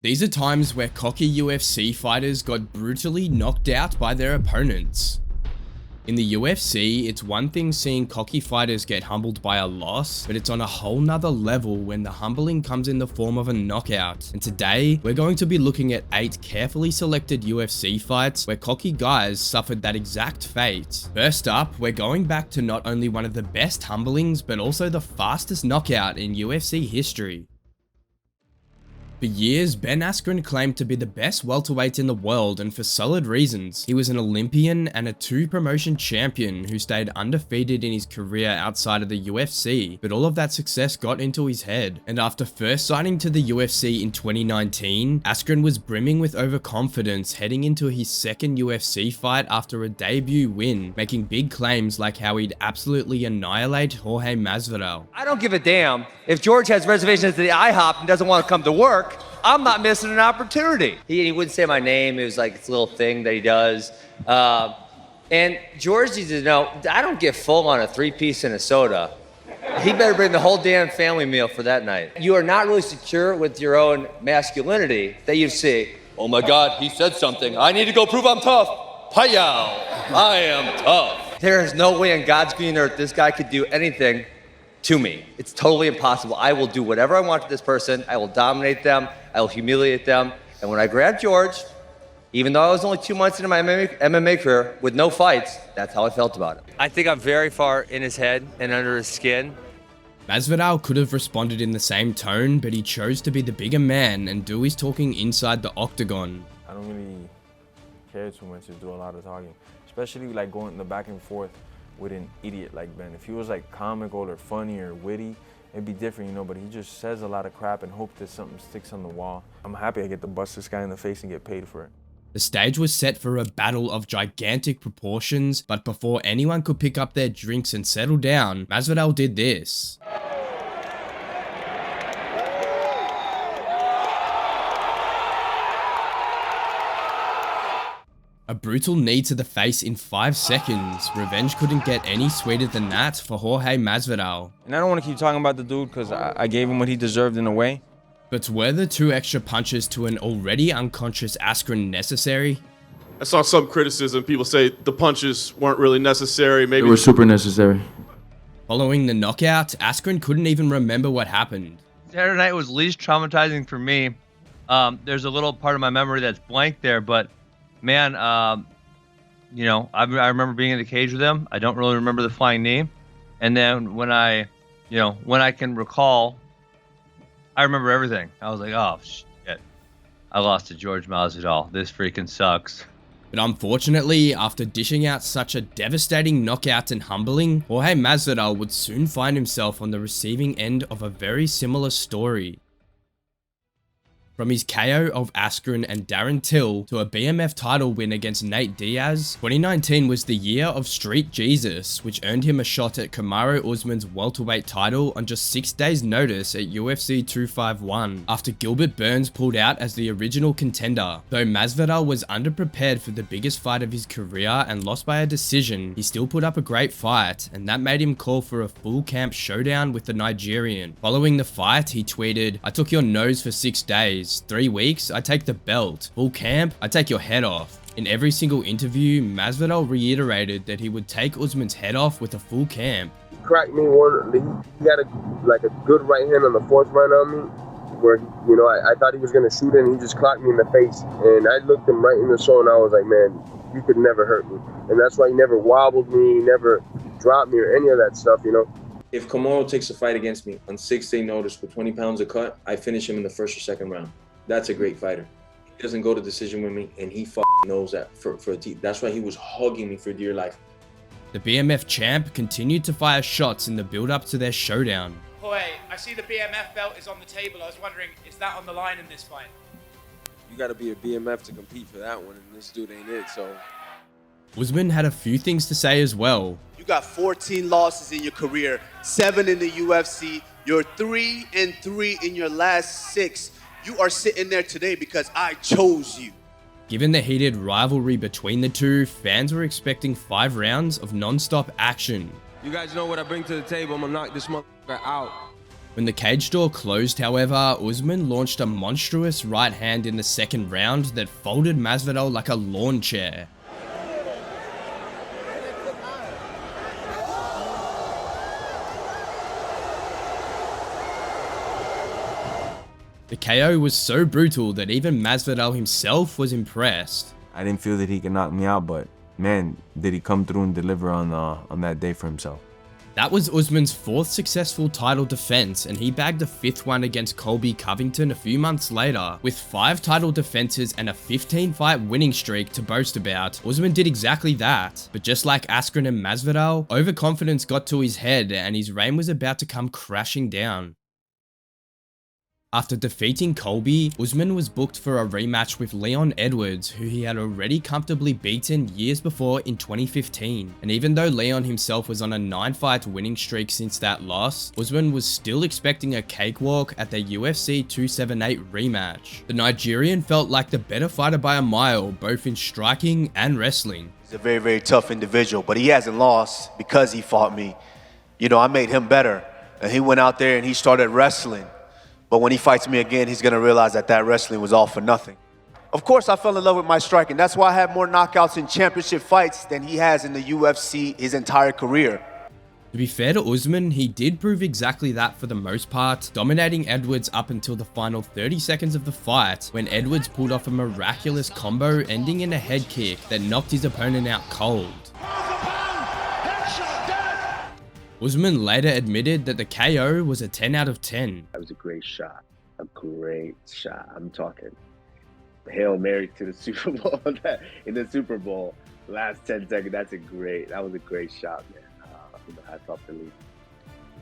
These are times where cocky UFC fighters got brutally knocked out by their opponents. In the UFC, it's one thing seeing cocky fighters get humbled by a loss, but it's on a whole nother level when the humbling comes in the form of a knockout. And today, we're going to be looking at 8 carefully selected UFC fights where cocky guys suffered that exact fate. First up, we're going back to not only one of the best humblings, but also the fastest knockout in UFC history. For years, Ben Askren claimed to be the best welterweight in the world, and for solid reasons. He was an Olympian and a 2-promotion champion who stayed undefeated in his career outside of the UFC, but all of that success got into his head. And after first signing to the UFC in 2019, Askren was brimming with overconfidence heading into his second UFC fight after a debut win, making big claims like how he'd absolutely annihilate Jorge Masvidal. I don't give a damn if George has reservations at the IHOP and doesn't want to come to work. I'm not missing an opportunity. He wouldn't say my name. It was like this little thing that he does. And George needs to know, I don't get full on a 3-piece and a soda. He better bring the whole damn family meal for that night. You are not really secure with your own masculinity that you see. Oh my God, he said something. I need to go prove I'm tough. Hi-yow, I am tough. There is no way on God's green earth this guy could do anything to me. It's totally impossible. I will do whatever I want to this person. I will dominate them. I will humiliate them. And when I grabbed George, even though I was only 2 months into my MMA career with no fights, that's how I felt about it. I think I'm very far in his head and under his skin. Masvidal could have responded in the same tone, but he chose to be the bigger man and do his talking inside the octagon. I don't really care too much to do a lot of talking, especially like going the back and forth with an idiot like Ben. If he was like comical or funny or witty, it'd be different, you know, but he just says a lot of crap and hope that something sticks on the wall. I'm happy I get to bust this guy in the face and get paid for it. The stage was set for a battle of gigantic proportions, but before anyone could pick up their drinks and settle down, Masvidal did this. A brutal knee to the face in 5 seconds. Revenge couldn't get any sweeter than that for Jorge Masvidal. And I don't want to keep talking about the dude because I gave him what he deserved in a way. But were the 2 extra punches to an already unconscious Askren necessary? I saw some criticism. People say the punches weren't really necessary. Maybe They were super necessary. Following the knockout, Askren couldn't even remember what happened. Saturday night was least traumatizing for me. There's a little part of my memory that's blank there, but man, you know, I remember being in the cage with him. I don't really remember the flying knee. And then when I can recall, I remember everything. I was like, oh, shit. I lost to George Masvidal. This freaking sucks. But unfortunately, after dishing out such a devastating knockout and humbling, Jorge Masvidal would soon find himself on the receiving end of a very similar story. From his KO of Askren and Darren Till to a BMF title win against Nate Diaz, 2019 was the year of Street Jesus, which earned him a shot at Kamaru Usman's welterweight title on just 6 days' notice at UFC 251, after Gilbert Burns pulled out as the original contender. Though Masvidal was underprepared for the biggest fight of his career and lost by a decision, he still put up a great fight, and that made him call for a full camp showdown with the Nigerian. Following the fight, he tweeted, "I took your nose for 6 days. 3 weeks, I take the belt. Full camp, I take your head off." In every single interview, Masvidal reiterated that he would take Usman's head off with a full camp. He cracked me one. He had a good right hand on the 4th round on me, where I thought he was gonna shoot it, and he just clocked me in the face. And I looked him right in the soul, and I was like, man, you could never hurt me. And that's why he never wobbled me, he never dropped me or any of that stuff, you know. If Kamaru takes a fight against me on 6-day notice with 20 pounds of cut, I finish him in the 1st or 2nd round. That's a great fighter. He doesn't go to decision with me, and he knows that for a team. That's why he was hugging me for dear life. The BMF champ continued to fire shots in the build-up to their showdown. Jorge, I see the BMF belt is on the table. I was wondering, is that on the line in this fight? You got to be a BMF to compete for that one, and this dude ain't it, so. Usman had a few things to say as well. You got 14 losses in your career, 7 in the UFC. You're 3-3 in your last 6. You are sitting there today because I chose you. Given the heated rivalry between the two, fans were expecting 5 rounds of non-stop action. You guys know what I bring to the table. I'm gonna knock this motherfucker out. When the cage door closed, however, Usman launched a monstrous right hand in the second round that folded Masvidal like a lawn chair. The KO was so brutal that even Masvidal himself was impressed. I didn't feel that he could knock me out, but man, did he come through and deliver on that day for himself. That was Usman's 4th successful title defense, and he bagged a 5th one against Colby Covington a few months later. With 5 title defenses and a 15-fight winning streak to boast about, Usman did exactly that. But just like Askren and Masvidal, overconfidence got to his head and his reign was about to come crashing down. After defeating Colby, Usman was booked for a rematch with Leon Edwards, who he had already comfortably beaten years before in 2015. And even though Leon himself was on a 9-fight winning streak since that loss, Usman was still expecting a cakewalk at the UFC 278 rematch. The Nigerian felt like the better fighter by a mile, both in striking and wrestling. He's a very, very tough individual, but he hasn't lost because he fought me. You know, I made him better, and he went out there and he started wrestling. But when he fights me again, he's going to realize that that wrestling was all for nothing. Of course, I fell in love with my striking. That's why I have more knockouts in championship fights than he has in the UFC his entire career. To be fair to Usman, he did prove exactly that for the most part, dominating Edwards up until the final 30 seconds of the fight, when Edwards pulled off a miraculous combo ending in a head kick that knocked his opponent out cold. Usman later admitted that the KO was a 10 out of 10. That was a great shot. A great shot. I'm talking Hail Mary to the Super Bowl. In the Super Bowl, last 10 seconds, that was a great shot, man. Hats off to Lee.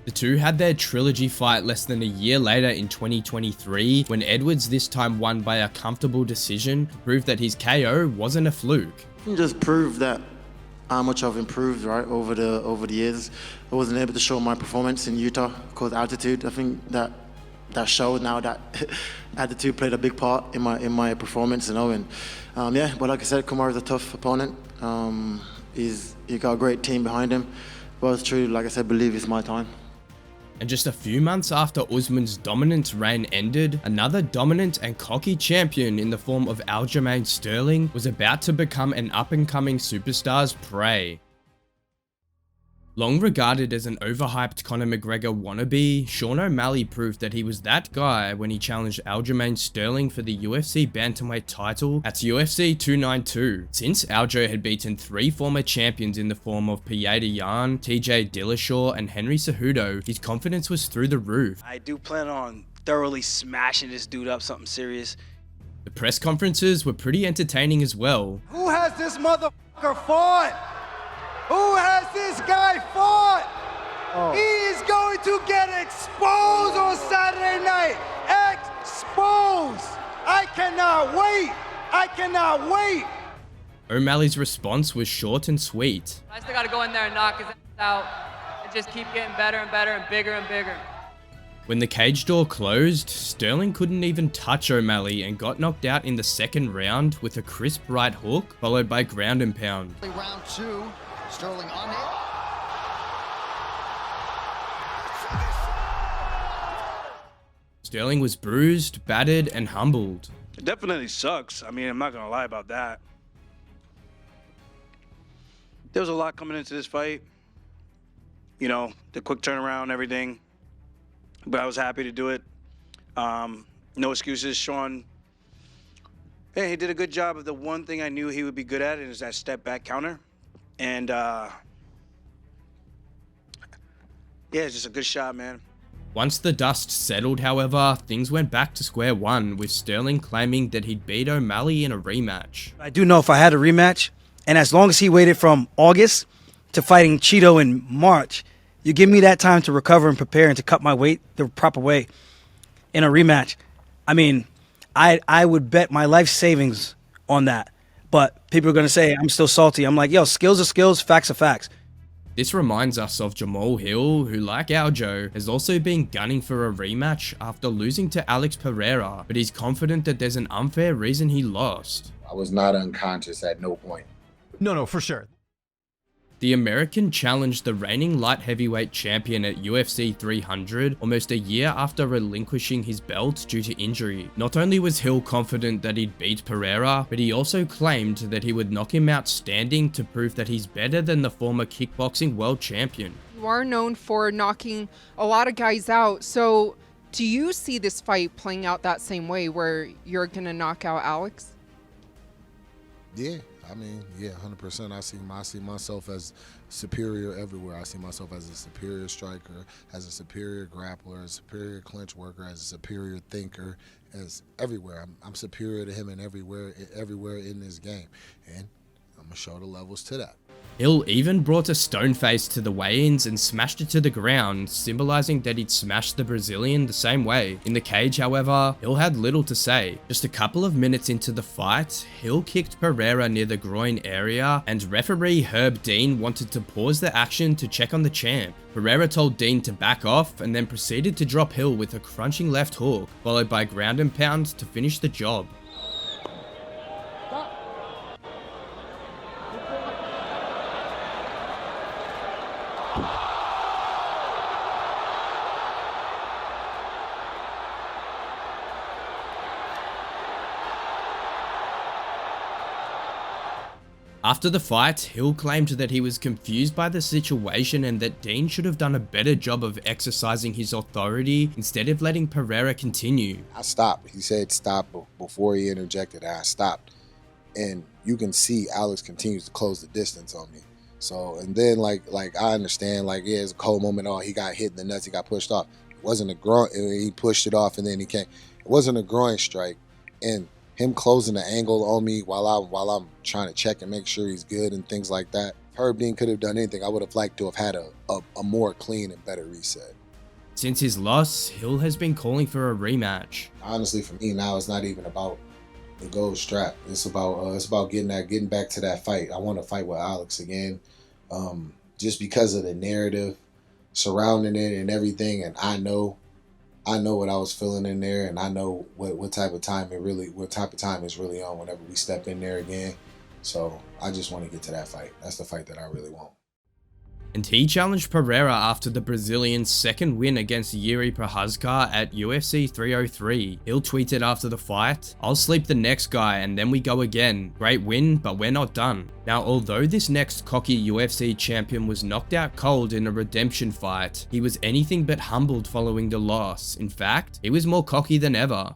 The two had their trilogy fight less than a year later in 2023, when Edwards this time won by a comfortable decision to prove that his KO wasn't a fluke. Just prove that how much I've improved, right, over the years. I wasn't able to show my performance in Utah because altitude. I think that showed now that altitude played a big part in my performance, you know. And yeah, but like I said, Kamaru's a tough opponent. He got a great team behind him. But it's true, like I said, believe it's my time. And just a few months after Usman's dominant reign ended, another dominant and cocky champion in the form of Aljamain Sterling was about to become an up-and-coming superstar's prey. Long regarded as an overhyped Conor McGregor wannabe, Sean O'Malley proved that he was that guy when he challenged Aljamain Sterling for the UFC Bantamweight title at UFC 292. Since Aljo had beaten 3 former champions in the form of Pieta Yan, TJ Dillashaw, and Henry Cejudo, his confidence was through the roof. I do plan on thoroughly smashing this dude up, something serious. The press conferences were pretty entertaining as well. Who has this motherfucker fought? Who has this guy fought? Oh. He is going to get exposed on Saturday night. Exposed. I cannot wait. I cannot wait. O'Malley's response was short and sweet. I still got to go in there and knock his ass out and just keep getting better and better and bigger and bigger. When the cage door closed, Sterling couldn't even touch O'Malley and got knocked out in the second round with a crisp right hook, followed by ground and pound. Round 2. Sterling on it. Sterling was bruised, battered, and humbled. It definitely sucks. I mean, I'm not gonna lie about that. There was a lot coming into this fight. You know, the quick turnaround, everything. But I was happy to do it. No excuses, Sean. Hey, he did a good job of the one thing I knew he would be good at, is that step back counter. And yeah, it's just a good shot, man. Once the dust settled, however, things went back to square one, with Sterling claiming that he'd beat O'Malley in a rematch. I do know if I had a rematch, and as long as he waited from August to fighting Cheeto in March, you give me that time to recover and prepare and to cut my weight the proper way in a rematch. I mean, I would bet my life savings on that. But people are going to say I'm still salty. I'm like, yo, skills are skills, facts are facts. This reminds us of Jamal Hill, who, like Aljo, has also been gunning for a rematch after losing to Alex Pereira, but he's confident that there's an unfair reason he lost. I was not unconscious at no point. No, for sure. The American challenged the reigning light heavyweight champion at UFC 300 almost a year after relinquishing his belt due to injury. Not only was Hill confident that he'd beat Pereira, but he also claimed that he would knock him out standing to prove that he's better than the former kickboxing world champion. You are known for knocking a lot of guys out, so do you see this fight playing out that same way where you're gonna knock out Alex? Yeah, I mean, yeah, 100%. I see myself as superior everywhere. I see myself as a superior striker, as a superior grappler, a superior clinch worker, as a superior thinker, as everywhere. I'm superior to him in everywhere in this game, and I'm gonna show the levels to that. Hill even brought a stone face to the weigh-ins and smashed it to the ground, symbolizing that he'd smashed the Brazilian the same way. In the cage, however, Hill had little to say. Just a couple of minutes into the fight, Hill kicked Pereira near the groin area, and referee Herb Dean wanted to pause the action to check on the champ. Pereira told Dean to back off and then proceeded to drop Hill with a crunching left hook, followed by ground and pound to finish the job. After the fight, Hill claimed that he was confused by the situation and that Dean should have done a better job of exercising his authority instead of letting Pereira continue. I stopped. He said stop before he interjected. I stopped. And you can see Alex continues to close the distance on me. So, and then like I understand, like, yeah, it's a cold moment. Oh, he got hit in the nuts. He got pushed off. It wasn't a groin. He pushed it off and then he came. It wasn't a groin strike. And him closing the angle on me while I'm trying to check and make sure he's good and things like that. If Herb Dean could have done anything, I would have liked to have had a more clean and better reset. Since his loss, Hill has been calling for a rematch. Honestly, for me now, it's not even about the gold strap. It's about getting back to that fight. I want to fight with Alex again, just because of the narrative surrounding it and everything. And I know what I was feeling in there, and I know what type of time is really on whenever we step in there again. So I just want to get to that fight. That's the fight that I really want. And he challenged Pereira after the Brazilian's second win against Yuri Prochazka at UFC 303. Hill tweeted after the fight, "I'll sleep the next guy and then we go again. Great win, but we're not done." Now, although this next cocky UFC champion was knocked out cold in a redemption fight, he was anything but humbled following the loss. In fact, he was more cocky than ever.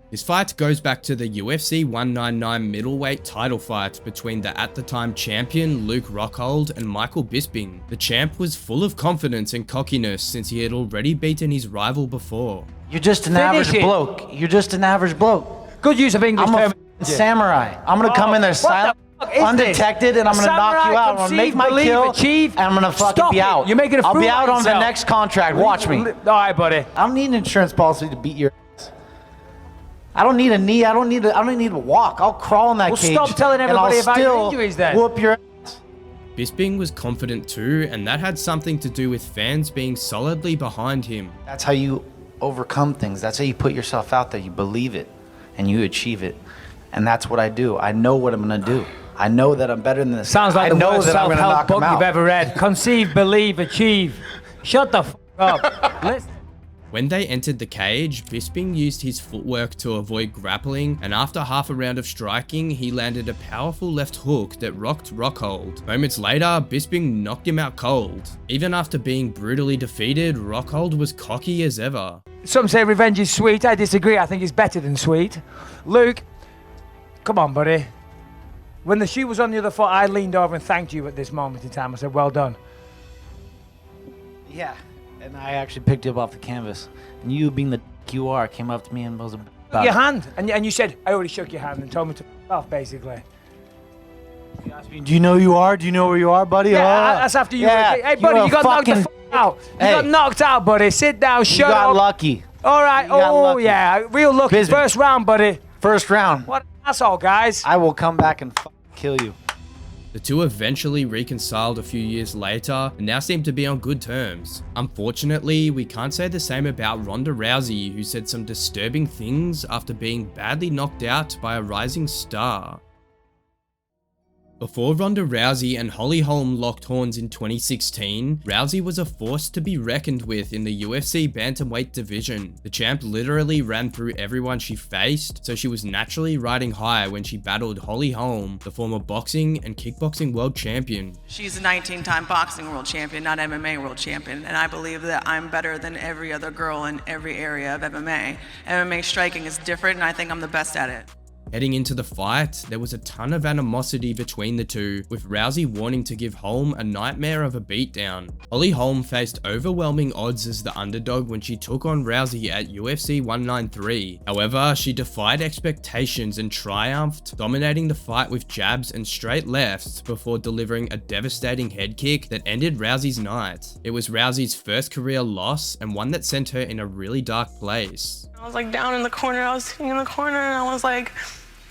This fight goes back to the UFC 199 middleweight title fight between the at-the-time champion Luke Rockhold and Michael Bisping. The champ was full of confidence and cockiness since he had already beaten his rival before. You're just an average bloke. You're just an average bloke. Good use of English. I'm a samurai. I'm gonna come in there silent, undetected, and I'm gonna knock you out. I'm gonna make my kill, and I'm gonna fucking be out. You're making a fool I'll be out on the yourself. next contract. Watch me. All right, buddy. I don't need an insurance policy to beat your ass. I don't need a knee. I don't need to walk. I'll crawl in that cage. Well, stop telling everybody about your injuries then. Whoop your ass. Bisping was confident too, and that had something to do with fans being solidly behind him. That's how you overcome things. That's how you put yourself out there. You believe it, and you achieve it. And that's what I do. I know what I'm gonna do. I know that I'm better than this. Sounds like the worst self-help book him you've out. ever read. Conceive, believe, achieve. Shut the f up. Listen. When they entered the cage, Bisping used his footwork to avoid grappling, and after half a round of striking, he landed a powerful left hook that rocked Rockhold. Moments later, Bisping knocked him out cold. Even after being brutally defeated, Rockhold was cocky as ever. Some say revenge is sweet. I disagree. I think it's better than sweet. Luke, come on, buddy. When the shoe was on the other foot, I leaned over and thanked you at this moment in time. I said, well done. Yeah. And I actually picked you up off the canvas. And you, being the you are, came up to me and was about Your it. hand. And you said, I already shook your hand and told me to f off, basically. You asked me, do you know who you are? Do you know where you are, buddy? Yeah, that's after you. Yeah, Hey, buddy, you got knocked the f out. You Hey. got knocked out, buddy. Sit down, shut You got up. lucky. All right. You got Oh, lucky. yeah. Real lucky. Bisping. First round, buddy. First round. What? That's all, guys. I will come back and kill you. The two eventually reconciled a few years later and now seem to be on good terms. Unfortunately, we can't say the same about Ronda Rousey, who said some disturbing things after being badly knocked out by a rising star. Before Ronda Rousey and Holly Holm locked horns in 2016, Rousey was a force to be reckoned with in the UFC bantamweight division. The champ literally ran through everyone she faced, so she was naturally riding high when she battled Holly Holm, the former boxing and kickboxing world champion. She's a 19-time boxing world champion, not MMA world champion, and I believe that I'm better than every other girl in every area of MMA. MMA striking is different, and I think I'm the best at it. Heading into the fight, there was a ton of animosity between the two, with Rousey wanting to give Holm a nightmare of a beatdown. Holly Holm faced overwhelming odds as the underdog when she took on Rousey at UFC 193. However, she defied expectations and triumphed, dominating the fight with jabs and straight lefts before delivering a devastating head kick that ended Rousey's night. It was Rousey's first career loss and one that sent her in a really dark place. I was like down in the corner, I was sitting in the corner and I was like,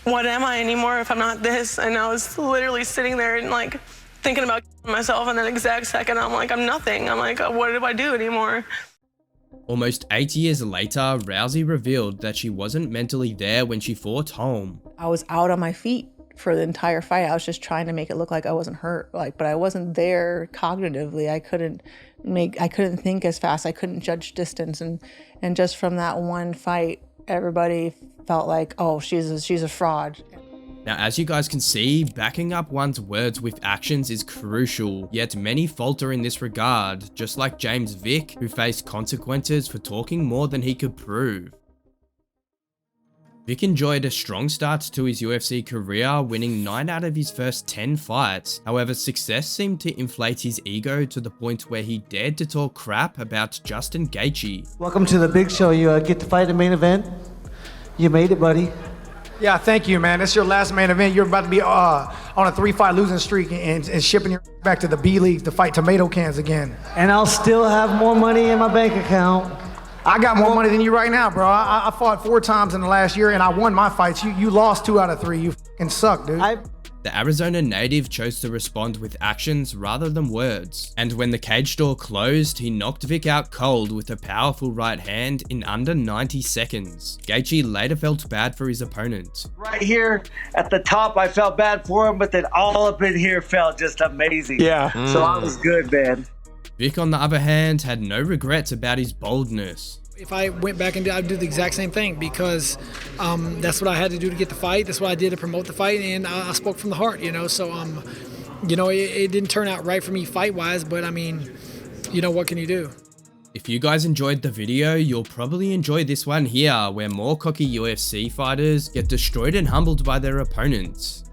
what am I anymore if I'm not this? And I was literally sitting there and like thinking about myself, and that exact second I'm like, I'm nothing. I'm like, what do I do anymore? Almost 8 years later, Rousey revealed that she wasn't mentally there when she fought Holm. I was out on my feet for the entire fight. I was just trying to make it look like I wasn't hurt, but I wasn't there cognitively. I couldn't think as fast. I couldn't judge distance, and just from that one fight, everybody felt like, oh, she's a fraud. Now, as you guys can see, backing up one's words with actions is crucial, yet many falter in this regard, just like James Vick, who faced consequences for talking more than he could prove. Vick enjoyed a strong start to his UFC career, winning 9 out of his first 10 fights. However, success seemed to inflate his ego to the point where he dared to talk crap about Justin Gaethje. Welcome to the big show. You get to fight the main event. You made it, buddy. Yeah, thank you, man. It's your last main event. You're about to be on a 3-fight losing streak and shipping your back to the B League to fight tomato cans again. And I'll still have more money in my bank account. I got more money than you right now, bro. I fought 4 times in the last year and I won my fights. You lost 2 out of 3. You fucking suck, dude. The Arizona native chose to respond with actions rather than words. And when the cage door closed, he knocked Vick out cold with a powerful right hand in under 90 seconds. Gaethje later felt bad for his opponent. Right here at the top, I felt bad for him, but then all up in here felt just amazing. Yeah. So I was good, man. Vick, on the other hand, had no regrets about his boldness. If I went back and I'd do the exact same thing, because that's what I had to do to get the fight. That's what I did to promote the fight, and I spoke from the heart, So, it didn't turn out right for me fight-wise, but I mean, what can you do? If you guys enjoyed the video, you'll probably enjoy this one here, where more cocky UFC fighters get destroyed and humbled by their opponents.